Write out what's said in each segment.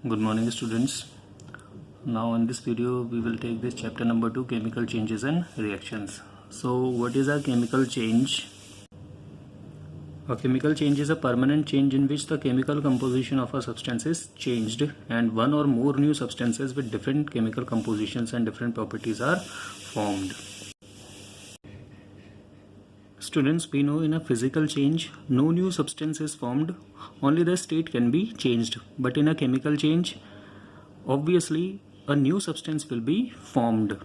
Good morning students. Now in this video we will take this chapter number 2, chemical changes and reactions. So what is a chemical change? A chemical change is a permanent change in which the chemical composition of a substance is changed and one or more new substances with different chemical compositions and different properties are formed. Students, we know in a physical change, no new substance is formed, only the state can be changed. But in a chemical change, obviously a new substance will be formed.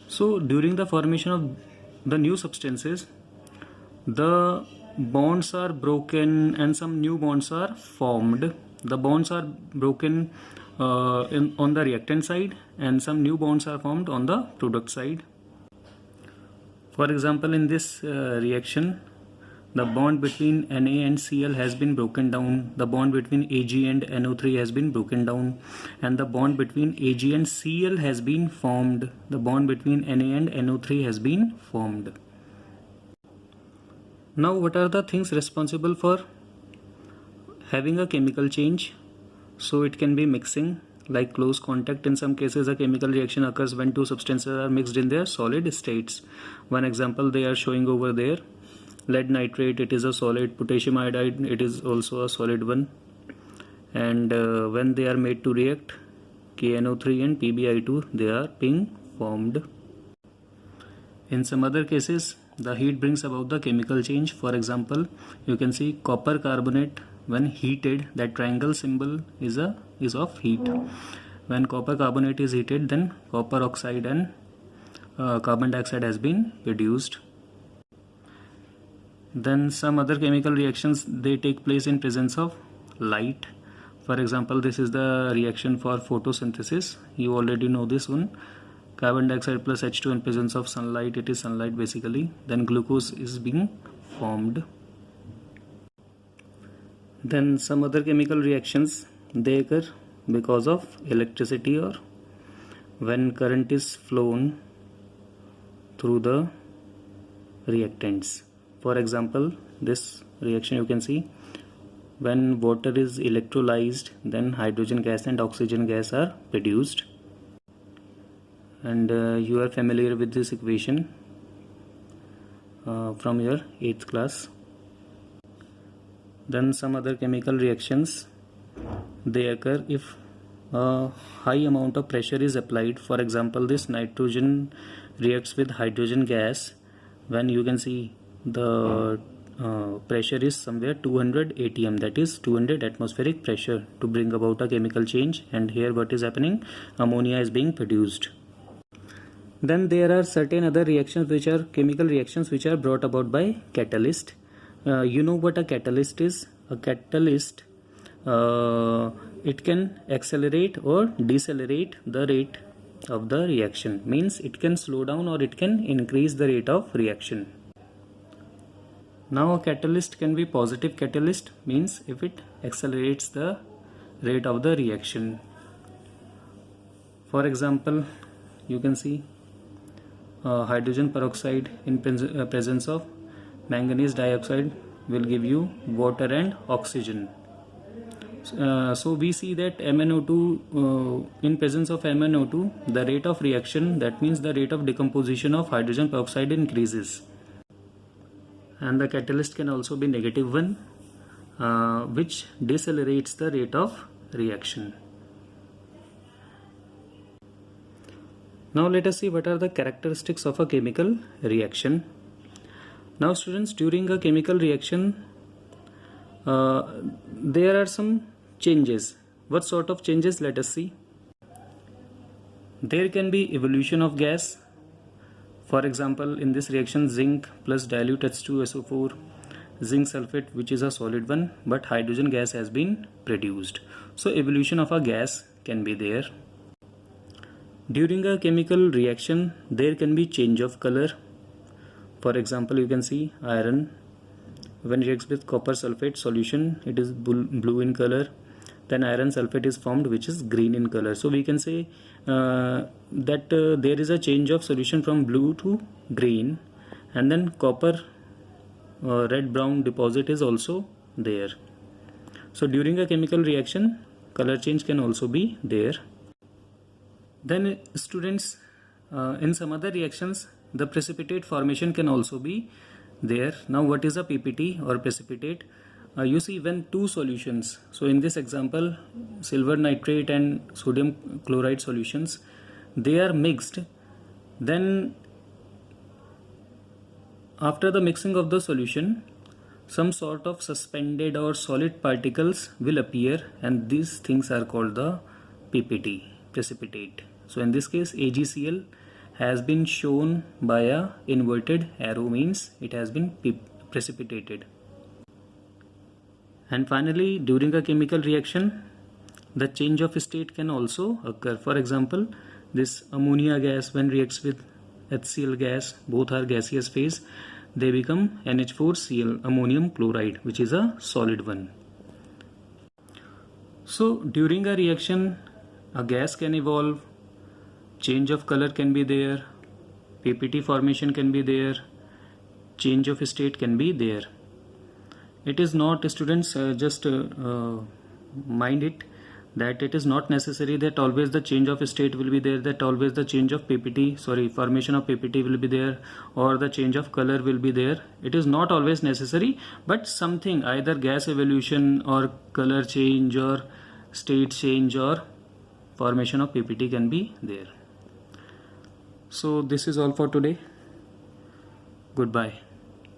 So during the formation of the new substances, the bonds are broken and some new bonds are formed. The bonds are broken on the reactant side and some new bonds are formed on the product side. For example, in this reaction, the bond between Na and Cl has been broken down, the bond between Ag and NO3 has been broken down, and the bond between Ag and Cl has been formed. The bond between Na and NO3 has been formed. Now, what are the things responsible for having a chemical change? So it can be mixing, like close contact. In some cases, a chemical reaction occurs when two substances are mixed in their solid states. One example they are showing over there. Lead nitrate, it is a solid. Potassium iodide, it is also a solid one. And when they are made to react, KNO3 and PbI2, they are being formed. In some other cases, the heat brings about the chemical change. For example, you can see copper carbonate. When heated, that triangle symbol is of heat. When copper carbonate is heated, then copper oxide and carbon dioxide has been produced. Then some other chemical reactions, they take place in presence of light. For example, this is the reaction for photosynthesis. You already know this one. Carbon dioxide plus H2 in presence of sunlight, it is sunlight basically. Then glucose is being formed. Then some other chemical reactions, they occur because of electricity or when current is flown through the reactants. For example, this reaction you can see, when water is electrolyzed, then hydrogen gas and oxygen gas are produced. And you are familiar with this equation from your 8th class. Then some other chemical reactions, they occur if a high amount of pressure is applied. For example, this nitrogen reacts with hydrogen gas when you can see the pressure is somewhere 200 atm, that is 200 atmospheric pressure, to bring about a chemical change. And here what is happening? Ammonia is being produced. Then there are certain other reactions which are chemical reactions which are brought about by catalyst. You know what a catalyst is? A catalyst, it can accelerate or decelerate the rate of the reaction. Means it can slow down or it can increase the rate of reaction. Now a catalyst can be positive catalyst, means if it accelerates the rate of the reaction. For example, you can see hydrogen peroxide in presence of manganese dioxide will give you water and oxygen. So we see that MnO2, in presence of MnO2, the rate of reaction, that means the rate of decomposition of hydrogen peroxide increases. And the catalyst can also be negative one, which decelerates the rate of reaction. Now let us see what are the characteristics of a chemical reaction. Now students, during a chemical reaction, there are some changes. What sort of changes? Let us see. There can be evolution of gas. For example, in this reaction, zinc plus dilute H2SO4, zinc sulfate, which is a solid one, but hydrogen gas has been produced. So evolution of a gas can be there. During a chemical reaction, there can be change of color. For example, you can see iron, when it reacts with copper sulfate solution, it is blue in color. Then iron sulfate is formed, which is green in color. So we can say that there is a change of solution from blue to green, and then copper red brown deposit is also there. So during a chemical reaction, color change can also be there. Then students, in some other reactions, the precipitate formation can also be there. Now what is a PPT or precipitate? You see when two solutions, so in this example silver nitrate and sodium chloride solutions, they are mixed, then after the mixing of the solution some sort of suspended or solid particles will appear, and these things are called the PPT, precipitate. So in this case AgCl has been shown by a inverted arrow, means it has been precipitated. And finally, during a chemical reaction, the change of state can also occur. For example, this ammonia gas when reacts with HCl gas, both are gaseous phase, they become NH4Cl, ammonium chloride, which is a solid one. So during a reaction, a gas can evolve, change of color can be there, PPT formation can be there, change of state can be there. It is not, students, just mind it, that it is not necessary that always the change of state will be there, that always the change of formation of PPT will be there, or the change of color will be there. It is not always necessary, but something, either gas evolution or color change or state change or formation of PPT can be there. So this is all for today. Goodbye.